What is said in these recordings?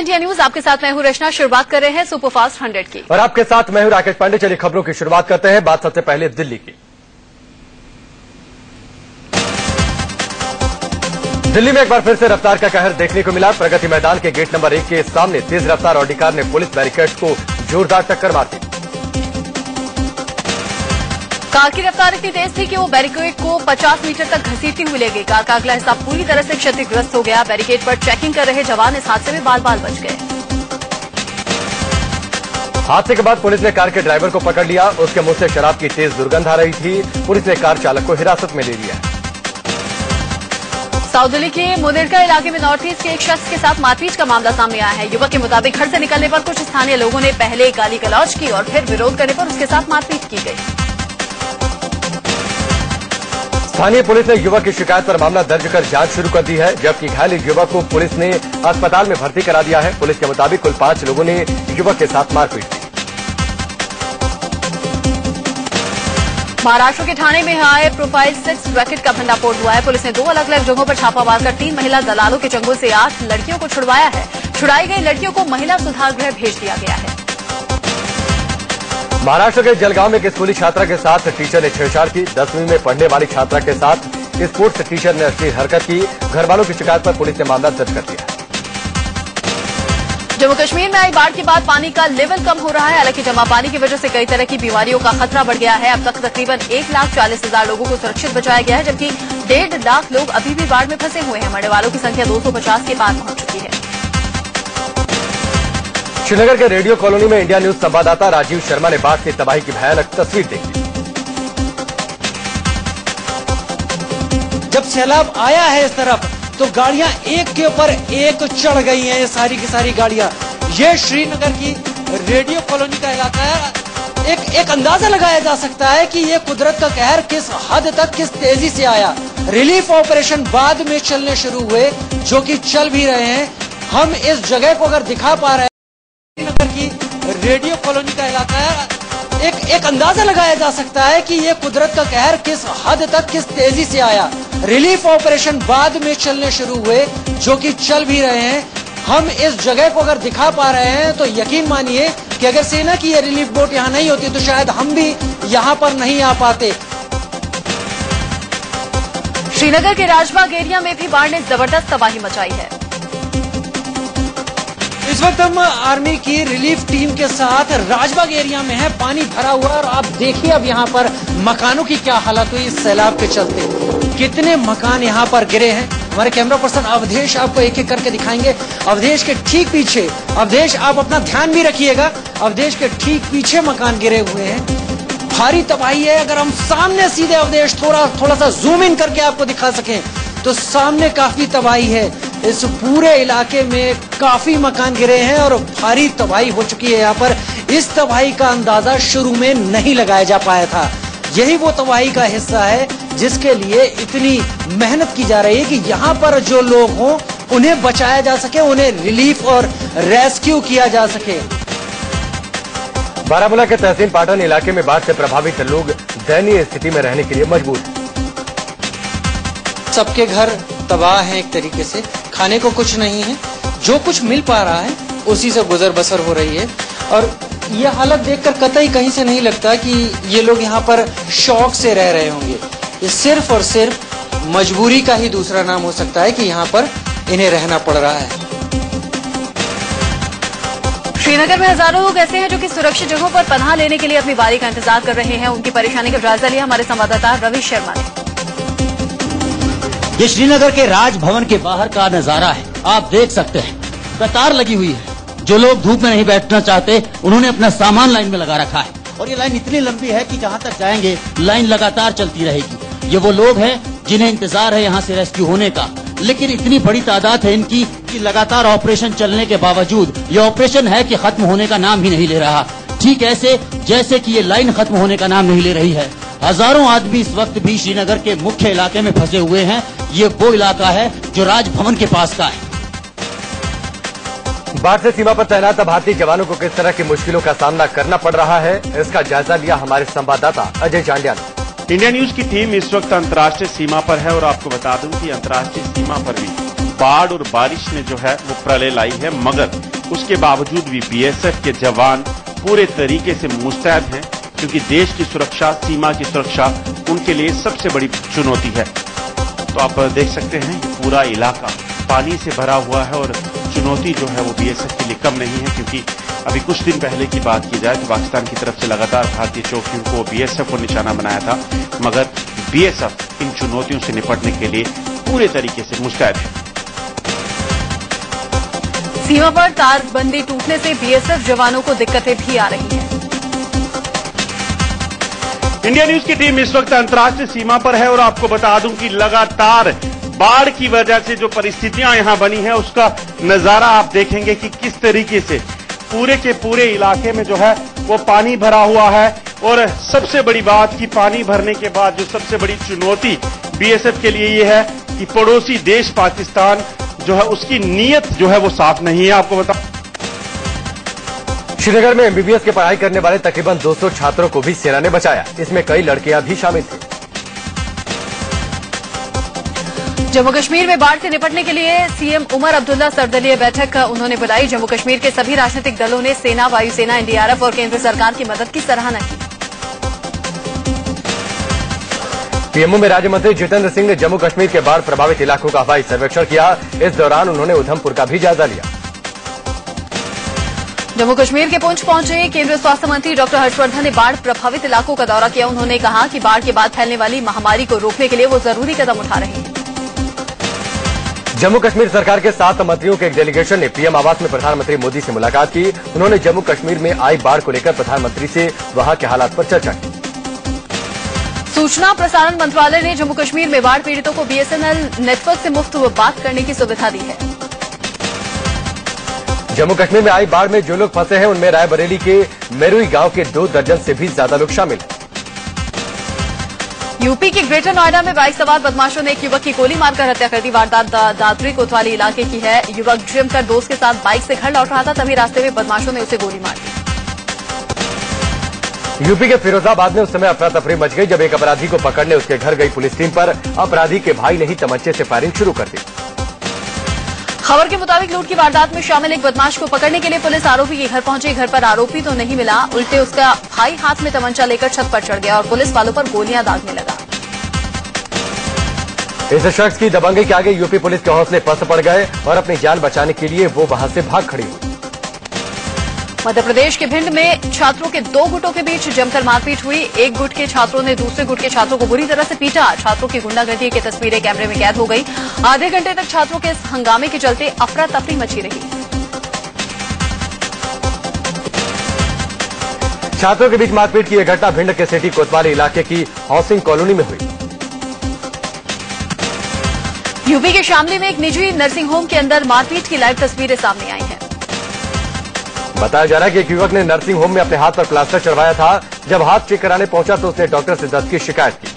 India news, आपके साथ मैं हूं रचना। शुरुआत कर रहे हैं सुपरफास्ट 100 की और आपके साथ मैं हूं राकेश पांडे। चलिए खबरों की शुरुआत करते हैं। बात सबसे पहले दिल्ली की। दिल्ली में एक बार फिर से रफ्तार का कहर देखने को मिला। प्रगति मैदान के गेट नंबर 1 के सामने तेज रफ्तार ऑडी कार ने पुलिस बैरिकेड्स को जोरदार टक्कर मार दी। कार की रफ्तार इतनी तेज थी कि वो बैरिकेड को 50 मीटर तक घसीटती हुई ले गई। कार का अगला हिस्सा पूरी तरह से क्षतिग्रस्त हो गया। बैरिकेड पर चेकिंग कर रहे जवान इस हादसे में बाल बाल बच गए। हादसे के बाद पुलिस ने कार के ड्राइवर को पकड़ लिया। उसके मुंह से शराब की तेज दुर्गंध आ रही थी। पुलिस ने कार चालक को हिरासत में ले लिया। साउथ दिल्ली के मुनिरका इलाके में नॉर्थ ईस्ट के एक शख्स के साथ मारपीट का मामला सामने आया है। युवक के मुताबिक घर से निकलने पर कुछ स्थानीय लोगों ने पहले गाली गलौज की और फिर विरोध करने पर उसके साथ मारपीट की गई। स्थानीय पुलिस ने युवक की शिकायत पर मामला दर्ज कर जांच शुरू कर दी है, जबकि घायल युवक को पुलिस ने अस्पताल में भर्ती करा दिया है। पुलिस के मुताबिक कुल 5 लोगों ने युवक के साथ मारपीट की। महाराष्ट्र के ठाणे में हाई प्रोफाइल सेक्स रैकेट का भंडाफोड़ हुआ है। पुलिस ने 2 अलग अलग जगहों पर छापा मारकर 3 महिला दलालों के चंगुल से 8 लड़कियों को छुड़वाया है। छुड़ाई गई लड़कियों को महिला सुधार गृह भेज दिया गया है। महाराष्ट्र के जलगांव में एक स्कूली छात्रा के साथ टीचर ने छेड़छाड़ की। 10वीं में पढ़ने वाली छात्रा के साथ स्पोर्ट्स टीचर ने अश्लील हरकत की। घर वालों की शिकायत पर पुलिस ने मामला दर्ज कर दिया। जम्मू कश्मीर में आई बाढ़ के बाद पानी का लेवल कम हो रहा है। हालांकि जमा पानी की वजह से कई तरह की बीमारियों का खतरा बढ़ गया है। अब तक तकरीबन 1,40,000 लोगों को सुरक्षित बचाया गया है, जबकि 1.5 लाख लोग अभी भी बाढ़ में फंसे हुए हैं। मरने वालों की संख्या 250 के पार पहुंच चुकी है। श्रीनगर के रेडियो कॉलोनी में इंडिया न्यूज संवाददाता राजीव शर्मा ने बाढ़ की तबाही की भयानक तस्वीर देखी। जब सैलाब आया है इस तरफ तो गाड़ियां एक के ऊपर एक चढ़ गई हैं। ये सारी की सारी गाड़ियां। ये श्रीनगर की रेडियो कॉलोनी का इलाका है। एक अंदाजा लगाया जा सकता है कि ये कुदरत का कहर किस हद तक, किस तेजी से आया। रिलीफ ऑपरेशन बाद में चलने शुरू हुए, जो कि चल भी रहे हैं। हम इस जगह को अगर दिखा पा रहे हैं, श्रीनगर की रेडियो कॉलोनी का इलाका है। एक अंदाजा लगाया जा सकता है कि ये कुदरत का कहर किस हद तक, किस तेजी से आया। रिलीफ ऑपरेशन बाद में चलने शुरू हुए, जो कि चल भी रहे हैं। हम इस जगह को अगर दिखा पा रहे हैं तो यकीन मानिए कि अगर सेना की ये रिलीफ बोट यहाँ नहीं होती तो शायद हम भी यहाँ पर नहीं आ पाते। श्रीनगर के राजबाग एरिया में भी बाढ़ ने जबरदस्त तबाही मचाई है। इस वक्त हम आर्मी की रिलीफ टीम के साथ राजबाग एरिया में है। पानी भरा हुआ और आप देखिए अब यहाँ पर मकानों की क्या हालत हुई इस सैलाब के चलते। कितने मकान यहाँ पर गिरे हैं। हमारे कैमरा पर्सन अवधेश आपको एक एक करके दिखाएंगे। अवधेश के ठीक पीछे, अवधेश आप अपना ध्यान भी रखिएगा, अवधेश के ठीक पीछे मकान गिरे हुए हैं। भारी तबाही है। अगर हम सामने सीधे अवधेश थोड़ा सा जूम इन करके आपको दिखा सकें तो सामने काफी तबाही है। इस पूरे इलाके में काफी मकान गिरे हैं और भारी तबाही हो चुकी है। यहाँ पर इस तबाही का अंदाजा शुरू में नहीं लगाया जा पाया था। यही वो तबाही का हिस्सा है जिसके लिए इतनी मेहनत की जा रही है कि यहाँ पर जो लोग हों उन्हें बचाया जा सके, उन्हें रिलीफ और रेस्क्यू किया जा सके। बारामूला के तहसील पाटन इलाके में बाढ़ से प्रभावित लोग दयनीय स्थिति में रहने के लिए मजबूर हैं। सबके घर तबाह हैं एक तरीके से। खाने को कुछ नहीं है। जो कुछ मिल पा रहा है उसी से गुजर बसर हो रही है। और ये हालत देखकर कतई कहीं से नहीं लगता कि ये लोग यहाँ पर शौक से रह रहे होंगे। ये सिर्फ और सिर्फ मजबूरी का ही दूसरा नाम हो सकता है कि यहाँ पर इन्हें रहना पड़ रहा है। श्रीनगर में हजारों लोग ऐसे हैं जो कि सुरक्षित जगहों पर पनाह लेने के लिए अपनी बारी का इंतजार कर रहे हैं। उनकी परेशानी का जायजा लिया हमारे संवाददाता रवि शर्मा ने। ये श्रीनगर के राजभवन के बाहर का नजारा है। आप देख सकते हैं कतार लगी हुई है। जो लोग धूप में नहीं बैठना चाहते उन्होंने अपना सामान लाइन में लगा रखा है और ये लाइन इतनी लंबी है कि जहाँ तक जाएंगे लाइन लगातार चलती रहेगी। ये वो लोग हैं जिन्हें इंतजार है यहाँ से रेस्क्यू होने का, लेकिन इतनी बड़ी तादाद है इनकी कि लगातार ऑपरेशन चलने के बावजूद ये ऑपरेशन है कि खत्म होने का नाम ही नहीं ले रहा। ठीक ऐसे जैसे कि ये लाइन खत्म होने का नाम नहीं ले रही है। हजारों आदमी इस वक्त भी श्रीनगर के मुख्य इलाके में फंसे हुए हैं। ये वो इलाका है जो राजभवन के पास का है। बाढ़ से सीमा पर तैनात भारतीय जवानों को किस तरह की मुश्किलों का सामना करना पड़ रहा है, इसका जायजा लिया हमारे संवाददाता अजय चांडिया ने। इंडिया न्यूज की टीम इस वक्त अंतर्राष्ट्रीय सीमा पर है और आपको बता दूं कि अंतर्राष्ट्रीय सीमा पर भी बाढ़ और बारिश ने जो है वो प्रलय लाई है, मगर उसके बावजूद भी बीएसएफ के जवान पूरे तरीके से मुस्तैद हैं, क्योंकि देश की सुरक्षा, सीमा की सुरक्षा उनके लिए सबसे बड़ी चुनौती है। तो आप देख सकते हैं पूरा इलाका पानी से भरा हुआ है और चुनौती जो है वो बीएसएफ के लिए कम नहीं है, क्योंकि अभी कुछ दिन पहले की बात की जाए तो पाकिस्तान की तरफ से लगातार भारतीय चौकियों को बीएसएफ को निशाना बनाया था, मगर बीएसएफ इन चुनौतियों से निपटने के लिए पूरे तरीके से मुस्तैद है। सीमा पर तारबंदी टूटने से बीएसएफ जवानों को दिक्कतें भी आ रही हैं। इंडिया न्यूज की टीम इस वक्त अंतर्राष्ट्रीय सीमा पर है और आपको बता दूं कि लगातार बाढ़ की वजह से जो परिस्थितियां यहां बनी है उसका नजारा आप देखेंगे कि किस तरीके से पूरे के पूरे इलाके में जो है वो पानी भरा हुआ है। और सबसे बड़ी बात कि पानी भरने के बाद जो सबसे बड़ी चुनौती बीएसएफ के लिए ये है कि पड़ोसी देश पाकिस्तान जो है उसकी नीयत जो है वो साफ नहीं है। आपको बता श्रीनगर में एमबीबीएस की पढ़ाई करने वाले तकरीबन 200 छात्रों को भी सेना ने बचाया। इसमें कई लड़कियां भी शामिल थी। जम्मू कश्मीर में बाढ़ से निपटने के लिए सीएम उमर अब्दुल्ला सर्वदलीय बैठक उन्होंने बुलाई। जम्मू कश्मीर के सभी राजनीतिक दलों ने सेना, वायुसेना, एनडीआरएफ और केंद्र सरकार की मदद की सराहना की। पीएमओ में राज्य मंत्री जितेंद्र सिंह ने जम्मू कश्मीर के बाढ़ प्रभावित इलाकों का हवाई सर्वेक्षण किया। इस दौरान उन्होंने उधमपुर का भी जायजा लिया। जम्मू कश्मीर के पुंछ पहुंचे केंद्रीय स्वास्थ्य मंत्री डॉक्टर हर्षवर्धन ने बाढ़ प्रभावित इलाकों का दौरा किया। उन्होंने कहा कि बाढ़ के बाद फैलने वाली महामारी को रोकने के लिए वो जरूरी कदम उठा रहे हैं। जम्मू कश्मीर सरकार के 7 मंत्रियों के एक डेलीगेशन ने पीएम आवास में प्रधानमंत्री मोदी से मुलाकात की। उन्होंने जम्मू कश्मीर में आई बाढ़ को लेकर प्रधानमंत्री से वहां के हालात पर चर्चा की। सूचना प्रसारण मंत्रालय ने जम्मू कश्मीर में बाढ़ पीड़ितों को बीएसएनएल नेटवर्क से मुफ्त बात करने की सुविधा दी है। जम्मू कश्मीर में आई बाढ़ में जो लोग फंसे हैं उनमें रायबरेली के मेरुई गांव के 2 दर्जन से भी ज्यादा लोग शामिल हैं। यूपी के ग्रेटर नोएडा में बाइक सवार बदमाशों ने एक युवक की गोली मारकर हत्या कर दी। वारदात दादरी कोतवाली इलाके की है। युवक जिम कर दोस्त के साथ बाइक से घर लौट रहा था, तभी रास्ते में बदमाशों ने उसे गोली मार दी। यूपी के फिरोजाबाद में उस समय अफरा तफरी मच गई जब एक अपराधी को पकड़ने उसके घर गई पुलिस टीम पर अपराधी के भाई ने ही तमंचे से फायरिंग शुरू कर दी। खबर के मुताबिक लूट की वारदात में शामिल एक बदमाश को पकड़ने के लिए पुलिस आरोपी के घर पहुंची। घर पर आरोपी तो नहीं मिला, उल्टे उसका भाई हाथ में तमंचा लेकर छत पर चढ़ गया और पुलिस वालों पर गोलियां दागने लगा। इस शख्स की दबंगी के आगे यूपी पुलिस के हौसले पस्त पड़ गए और अपनी जान बचाने के लिए वो वहां से भाग खड़ी हुई। मध्य प्रदेश के भिंड में छात्रों के 2 गुटों के बीच जमकर मारपीट हुई। एक गुट के छात्रों ने दूसरे गुट के छात्रों को बुरी तरह से पीटा। छात्रों की गुंडागर्दी की तस्वीरें कैमरे में कैद हो गई। आधे घंटे तक छात्रों के इस हंगामे के चलते अफरा तफरी मची रही। छात्रों के बीच मारपीट की यह घटना भिंड के सिटी कोतवाली इलाके की हाउसिंग कॉलोनी में हुई। यूपी के शामली में एक निजी नर्सिंग होम के अंदर मारपीट की लाइव तस्वीरें सामने आई हैं। बताया जा रहा है कि एक युवक ने नर्सिंग होम में अपने हाथ पर प्लास्टर चढ़वाया था। जब हाथ चेक कराने पहुंचा तो उसने डॉक्टर से दर्द की शिकायत की।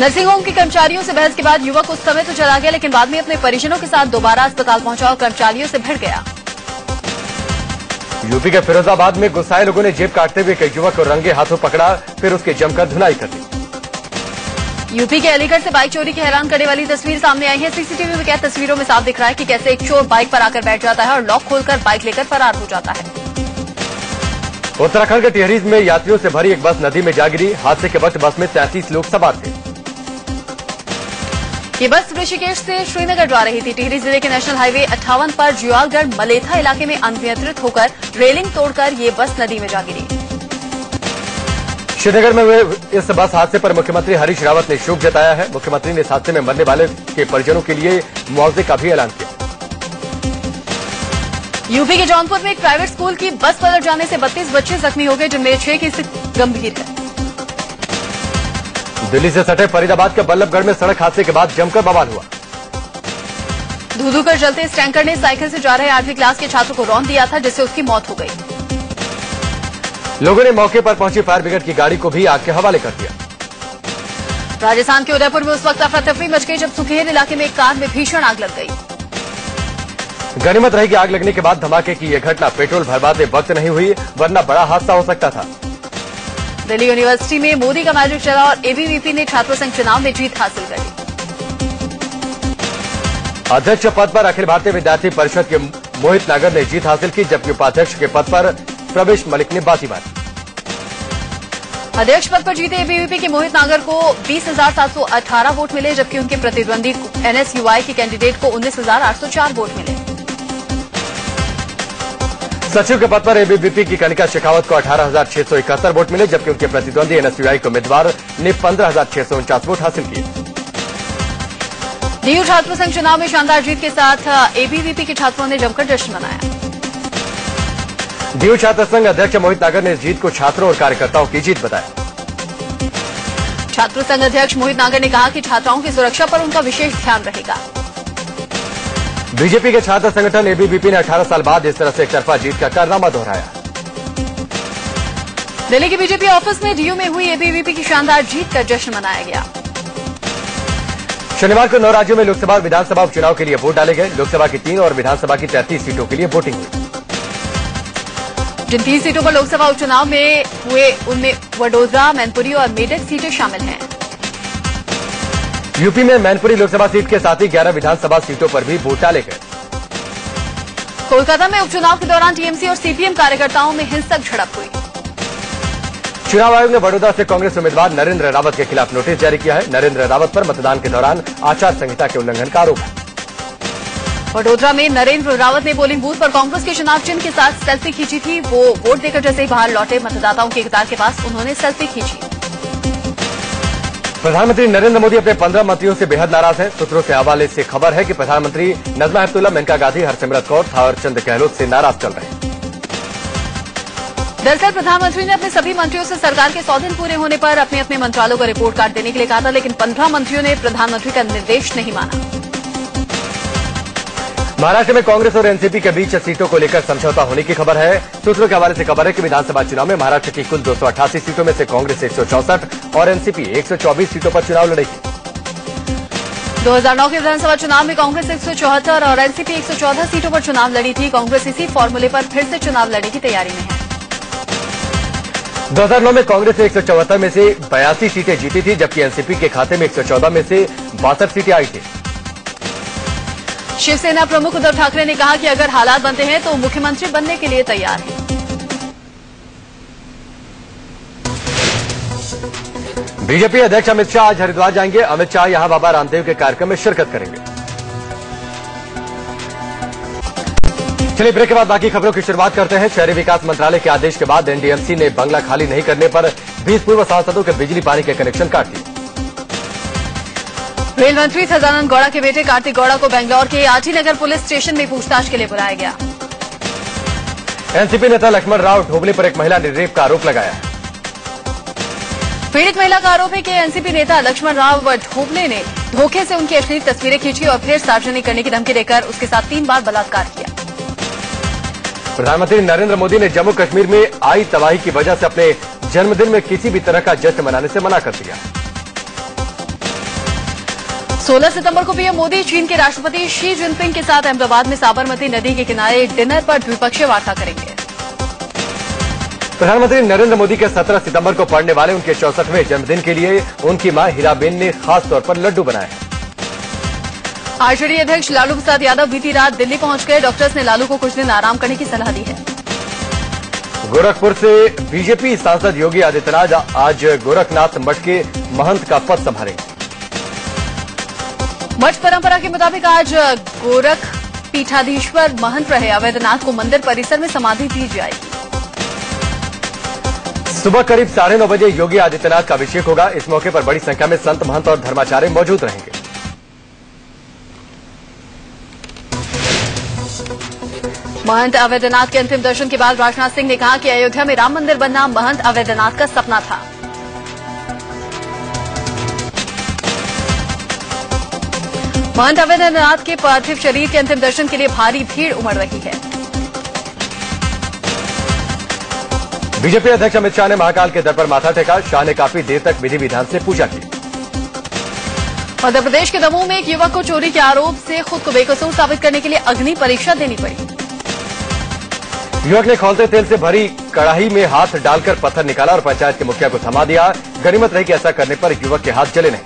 नर्सिंग होम के कर्मचारियों से बहस के बाद युवक उस समय तो चला गया, लेकिन बाद में अपने परिजनों के साथ दोबारा अस्पताल पहुंचा और कर्मचारियों से भिड़ गया। यूपी के फिरोजाबाद में गुस्साए लोगों ने जेब काटते हुए एक युवक को रंगे हाथों पकड़ा, फिर उसके जमकर धुनाई कर दी। यूपी के अलीगढ़ से बाइक चोरी की हैरान करने वाली तस्वीर सामने आई है। सीसीटीवी में कैद तस्वीरों में साफ दिख रहा है कि कैसे एक चोर बाइक पर आकर बैठ जाता है और लॉक खोलकर बाइक लेकर फरार हो जाता है। उत्तराखंड के टिहरी में यात्रियों से भरी एक बस नदी में जा गिरी। हादसे के वक्त बस में 33 लोग सवार थे। ये बस ऋषिकेश से श्रीनगर जा रही थी। टिहरी जिले के नेशनल हाईवे 58 पर जुयालगढ़ मलेथा इलाके में अनियंत्रित होकर रेलिंग तोड़कर ये बस नदी में जा गिरी। श्रीनगर में हुए इस बस हादसे पर मुख्यमंत्री हरीश रावत ने शोक जताया है। मुख्यमंत्री ने इस हादसे में मरने वाले के परिजनों के लिए मुआवजे का भी ऐलान किया। यूपी के जौनपुर में एक प्राइवेट स्कूल की बस पलट जाने से 32 बच्चे जख्मी हो गए, जिनमें 6 की स्थिति गंभीर है। दिल्ली से सटे फरीदाबाद के बल्लभगढ़ में सड़क हादसे के बाद जमकर बवाल हुआ। धू-धू कर चलते इस टैंकर ने साइकिल से जा रहे 8वीं क्लास के छात्र को रौंद दिया था, जिससे उसकी मौत हो गई। लोगों ने मौके पर पहुंची फायर ब्रिगेड की गाड़ी को भी आग के हवाले कर दिया। राजस्थान के उदयपुर में उस वक्त अफरा तफरी मच गई जब सुखेर इलाके में एक कार में भीषण आग लग गई। गनीमत रहेगी आग लगने के बाद धमाके की यह घटना पेट्रोल भरवाते वक्त नहीं हुई, वरना बड़ा हादसा हो सकता था। दिल्ली यूनिवर्सिटी में मोदी का मैजिक चला और एबीवीपी ने छात्र संघ चुनाव में जीत हासिल कर ली। अध्यक्ष पद पर अखिल भारतीय विद्यार्थी परिषद के मोहित नागर ने जीत हासिल की, जबकि उपाध्यक्ष के पद पर प्रवेश मलिक ने बाजी मारी। अध्यक्ष पद पर जीते एबीवीपी के मोहित नागर को 20,718 वोट मिले, जबकि उनके प्रतिद्वंदी एनएसयूआई के कैंडिडेट को 19,804 वोट मिले। सचिव के पद पर एबीवीपी की कनिका शेखावत को 18,671 वोट मिले, जबकि उनके प्रतिद्वंदी एनएसयूआई के उम्मीदवार ने 15,649 वोट हासिल किए। डीयू छात्र संघ चुनाव में शानदार जीत के साथ एबीवीपी के छात्रों ने जमकर जश्न मनाया। डीयू छात्र संघ अध्यक्ष मोहित नागर ने इस जीत को छात्रों और कार्यकर्ताओं की जीत बताया। छात्र संघ अध्यक्ष मोहित नागर ने कहा कि छात्राओं की सुरक्षा पर उनका विशेष ध्यान रहेगा। बीजेपी के छात्र संगठन एबीवीपी ने 18 साल बाद इस तरह से एकतरफा जीत का कारनामा दोहराया। दिल्ली के बीजेपी ऑफिस में डीयू में हुई एबीवीपी की शानदार जीत का जश्न मनाया गया। शनिवार को 9 राज्यों में लोकसभा और विधानसभा उपचुनाव के लिए वोट डाले गए। लोकसभा की 3 और विधानसभा की 33 सीटों के लिए वोटिंग हुई। जिन 3 सीटों पर लोकसभा उपचुनाव में हुए उनमें वडोदरा, मैनपुरी और मेडक सीटें शामिल हैं। यूपी में मैनपुरी लोकसभा सीट के साथ ही 11 विधानसभा सीटों पर भी वोट डाले गए। कोलकाता में उपचुनाव के दौरान टीएमसी और सीपीएम कार्यकर्ताओं में हिंसक झड़प हुई। चुनाव आयोग ने बड़ौदा से कांग्रेस उम्मीदवार नरेंद्र रावत के खिलाफ नोटिस जारी किया है। नरेंद्र रावत पर मतदान के दौरान आचार संहिता के उल्लंघन का आरोप है। वडोदरा में नरेंद्र रावत ने पोलिंग बूथ पर कांग्रेस के चुनाव चिन्ह के साथ सेल्फी खींची थी। वो वोट देकर जैसे ही बाहर लौटे, मतदाताओं की कतार के पास उन्होंने सेल्फी खींची। प्रधानमंत्री नरेंद्र मोदी अपने 15 मंत्रियों से बेहद नाराज हैं। सूत्रों के हवाले से खबर है कि प्रधानमंत्री नजमा हेपतुल्ला, मेनका गांधी, हरसिमरत कौर, थावरचंद गहलोत से नाराज चल रहे हैं। दरअसल प्रधानमंत्री ने अपने सभी मंत्रियों से सरकार के 100 दिन पूरे होने पर अपने अपने मंत्रालयों का रिपोर्ट कार्ड देने के लिए कहा था, लेकिन 15 मंत्रियों ने प्रधानमंत्री का निर्देश नहीं माना। महाराष्ट्र में कांग्रेस और एनसीपी के बीच सीटों को लेकर समझौता होने की खबर है। सूत्रों के हवाले से खबर है कि विधानसभा चुनाव में महाराष्ट्र की कुल 288 सीटों में से कांग्रेस 164 और एनसीपी 124 सीटों पर चुनाव लड़ेगी। 2009 के विधानसभा चुनाव में कांग्रेस 174 और एनसीपी 114 सीटों पर चुनाव लड़ी थी। कांग्रेस इसी फॉर्मूले पर फिर से चुनाव लड़ने की तैयारी में है। 2009 में कांग्रेस ने 174 में से 82 सीटें जीती थी, जबकि एनसीपी के खाते में 114 में से 62 सीटें आई थी। शिवसेना प्रमुख उद्धव ठाकरे ने कहा कि अगर हालात बनते हैं तो मुख्यमंत्री बनने के लिए तैयार हैं। बीजेपी अध्यक्ष अमित शाह आज हरिद्वार जाएंगे। अमित शाह यहां बाबा रामदेव के कार्यक्रम में शिरकत करेंगे। चलिए ब्रेक के बाद बाकी खबरों की शुरुआत करते हैं। शहरी विकास मंत्रालय के आदेश के बाद एनडीएमसी ने बंगला खाली नहीं करने पर 20 पूर्व सांसदों के बिजली पानी के कनेक्शन काट दिए। रेल मंत्री सदानंद गौड़ा के बेटे कार्तिक गौड़ा को बेंगलौर के आरटी नगर पुलिस स्टेशन में पूछताछ के लिए बुलाया गया। एनसीपी नेता लक्ष्मण राव ढोबले पर एक महिला ने रेप का आरोप लगाया है। पीड़ित महिला का आरोप है कि एनसीपी नेता लक्ष्मण राव ढोबले ने धोखे से उनकी अश्लील तस्वीरें खींची और फिर सार्वजनिक करने की धमकी देकर उसके साथ 3 बार बलात्कार किया। प्रधानमंत्री नरेंद्र मोदी ने जम्मू कश्मीर में आई तबाही की वजह से अपने जन्मदिन में किसी भी तरह का जश्न मनाने से मना कर दिया। 16 सितंबर को पीएम मोदी चीन के राष्ट्रपति शी जिनपिंग के साथ अहमदाबाद में साबरमती नदी के किनारे डिनर पर द्विपक्षीय वार्ता करेंगे। प्रधानमंत्री नरेंद्र मोदी के 17 सितंबर को पड़ने वाले उनके 64वें जन्मदिन के लिए उनकी मां हीराबेन ने खास तौर पर लड्डू बनाए हैं। आरजेडी अध्यक्ष लालू प्रसाद यादव बीती रात दिल्ली पहुंच गए। डॉक्टर्स ने लालू को कुछ दिन आराम करने की सलाह दी है। गोरखपुर से बीजेपी सांसद योगी आदित्यनाथ आज गोरखनाथ मठ के महंत का पद संभालेंगे। मठ परंपरा के मुताबिक आज गोरख पीठाधीश्वर महंत रहे अवैधनाथ को मंदिर परिसर में समाधि दी जाएगी। सुबह करीब 9:30 बजे योगी आदित्यनाथ का अभिषेक होगा। इस मौके पर बड़ी संख्या में संत, महंत और धर्माचार्य मौजूद रहेंगे। महंत अवैधनाथ के अंतिम दर्शन के बाद राजनाथ सिंह ने कहा कि अयोध्या में राम मंदिर बनना महंत अवैधनाथ का सपना था। महंत अवैधनाथ के पार्थिव शरीर के अंतिम दर्शन के लिए भारी भीड़ उमड़ रही है। बीजेपी अध्यक्ष अमित शाह ने महाकाल के दर पर माथा टेका। शाह ने काफी देर तक विधि विधान से पूजा की। मध्य प्रदेश के दमोह में एक युवक को चोरी के आरोप से खुद को बेकसूर साबित करने के लिए अग्नि परीक्षा देनी पड़ी। युवक ने खौलते तेल से भरी कड़ाही में हाथ डालकर पत्थर निकाला और पंचायत के मुखिया को थमा दिया। गनीमत रही कि ऐसा करने पर युवक के हाथ जले नहीं।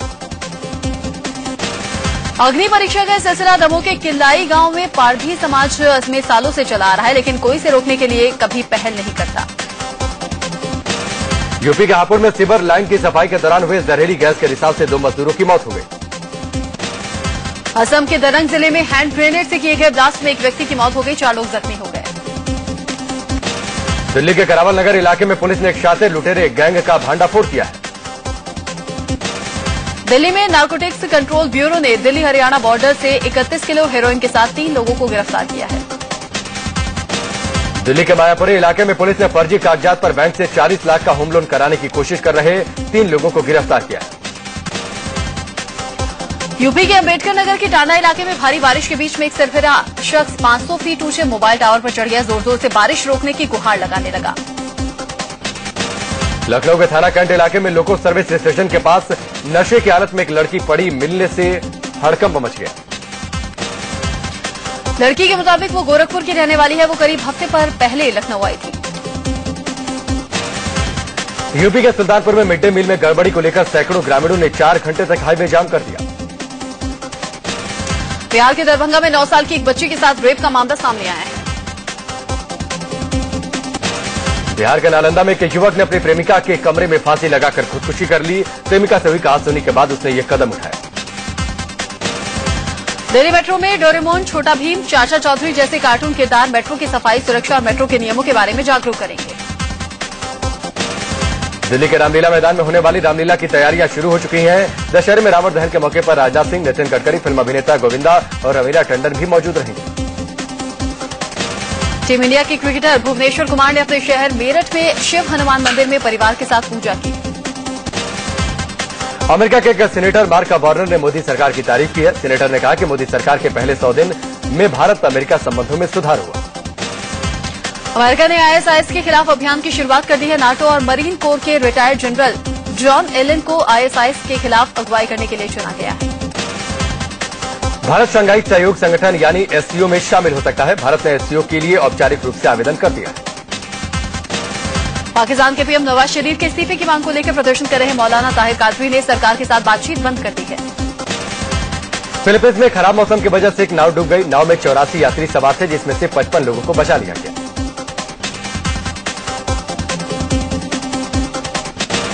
अग्नि परीक्षा का सिलसिला दमोह के किल्लाई गांव में पारधी समाज में सालों से चला आ रहा है, लेकिन कोई इसे रोकने के लिए कभी पहल नहीं करता। यूपी के हापुड़ में सीवर लाइन की सफाई के दौरान हुए जहरीली गैस के रिसाव से 2 मजदूरों की मौत हो गई। असम के दरंग जिले में हैंड ग्रेनेड से किए गए ब्लास्ट में एक व्यक्ति की मौत हो गई, 4 लोग जख्मी हो गए। दिल्ली के करावल नगर इलाके में पुलिस ने एक शातिर लुटेरे गैंग का भांडाफोड़ किया है। दिल्ली में नार्कोटिक्स कंट्रोल ब्यूरो ने दिल्ली हरियाणा बॉर्डर से 31 किलो हेरोइन के साथ 3 लोगों को गिरफ्तार किया है। दिल्ली के मायापुरी इलाके में पुलिस ने फर्जी कागजात पर बैंक से 40 लाख का होम लोन कराने की कोशिश कर रहे 3 लोगों को गिरफ्तार किया है। यूपी के अंबेडकर नगर के टांडा इलाके में भारी बारिश के बीच में एक सरफिरा शख्स 500 फीट ऊंचे मोबाइल टावर पर चढ़ गया, जोर जोर से बारिश रोकने की गुहार लगाने लगा। लखनऊ के थाना कैंट इलाके में लोको सर्विस स्टेशन के पास नशे की हालत में एक लड़की पड़ी मिलने से हड़कंप मच गया। लड़की के मुताबिक वो गोरखपुर की रहने वाली है, वो करीब हफ्ते पर पहले लखनऊ आई थी। यूपी के सुल्तानपुर में मिड डे मील में गड़बड़ी को लेकर सैकड़ों ग्रामीणों ने 4 घंटे तक हाईवे जाम कर दिया। बिहार के दरभंगा में 9 साल की एक बच्ची के साथ रेप का मामला सामने आया है। बिहार के नालंदा में एक युवक ने अपनी प्रेमिका के कमरे में फांसी लगाकर खुदकुशी कर ली। प्रेमिका से हुई कहासुनी के बाद उसने ये कदम उठाया। दिल्ली मेट्रो में डोरेमोन, छोटा भीम, चाचा चौधरी जैसे कार्टून किरदार मेट्रो की सफाई, सुरक्षा और मेट्रो के नियमों के बारे में जागरूक करेंगे। दिल्ली के रामलीला मैदान में होने वाली रामलीला की तैयारियां शुरू हो चुकी हैं। दशहरे में रावण दहन के मौके पर राजनाथ सिंह, नितिन गडकरी, फिल्म अभिनेता गोविंदा और रवीना टंडन भी मौजूद रहेंगे। टीम इंडिया के क्रिकेटर भुवनेश्वर कुमार ने अपने शहर मेरठ में शिव हनुमान मंदिर में परिवार के साथ पूजा की। अमेरिका के एक सीनेटर मार्क वार्नर ने मोदी सरकार की तारीफ की है। सीनेटर ने कहा कि मोदी सरकार के पहले 100 दिन में भारत अमेरिका संबंधों में सुधार हुआ। अमेरिका ने आईएसआईएस के खिलाफ अभियान की शुरुआत कर दी है। नाटो और मरीन कोर के रिटायर्ड जनरल जॉन एलन को आईएसआईएस के खिलाफ अगुवाई करने के लिए चुना गया है। भारत शंघाई सहयोग संगठन यानी एससीओ में शामिल हो सकता है। भारत ने एससीओ के लिए औपचारिक रूप से आवेदन कर दिया है। पाकिस्तान के पीएम नवाज शरीफ के इस्तीफे की मांग को लेकर प्रदर्शन कर रहे मौलाना ताहिर कादरी ने सरकार के साथ बातचीत बंद कर दी है। फिलीपींस में खराब मौसम की वजह से एक नाव डूब गई। नाव में 84 यात्री सवार थे, जिसमें से 55 लोगों को बचा लिया गया।